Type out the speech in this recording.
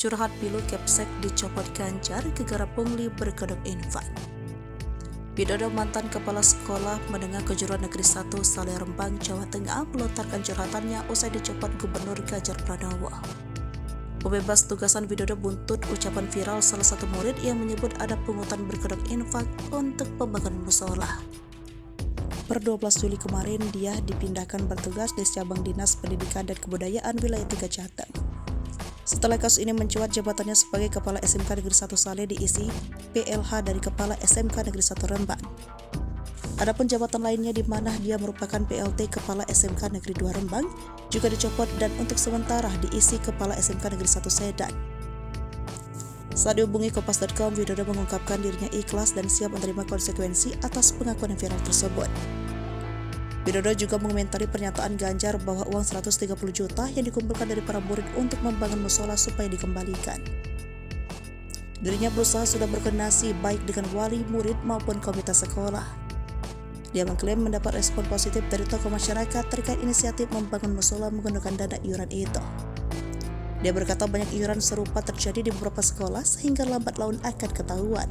Curhat pilu Kepsek dicopot Ganjar gegara pungli berkedok infak. Widodo mantan kepala sekolah menengah kejuruan negeri 1 Saleh Rembang, Jawa Tengah melontarkan curhatannya usai dicopot Gubernur Ganjar Pranowo. Pembebas tugasan Widodo buntut ucapan viral salah satu murid yang menyebut ada pungutan berkedok infak untuk pembangunan musola. Per 12 Juli kemarin, dia dipindahkan bertugas di cabang Dinas Pendidikan dan Kebudayaan Wilayah 3 Jateng. Setelah kasus ini mencuat, jabatannya sebagai Kepala SMK Negeri 1 Saleh diisi PLH dari Kepala SMK Negeri 1 Rembang. Adapun jabatan lainnya di mana dia merupakan PLT Kepala SMK Negeri 2 Rembang juga dicopot dan untuk sementara diisi Kepala SMK Negeri 1 Sedan. Saat dihubungi Kompas.com, Widodo mengungkapkan dirinya ikhlas dan siap menerima konsekuensi atas pengakuan yang viral tersebut. Widodo juga mengomentari pernyataan Ganjar bahwa uang 130 juta yang dikumpulkan dari para murid untuk membangun musola supaya dikembalikan. Dirinya berusaha sudah berkoordinasi baik dengan wali murid maupun komite sekolah. Dia mengklaim mendapat respon positif dari tokoh masyarakat terkait inisiatif membangun musola menggunakan dana iuran itu. Dia berkata banyak iuran serupa terjadi di beberapa sekolah sehingga lambat laun akan ketahuan.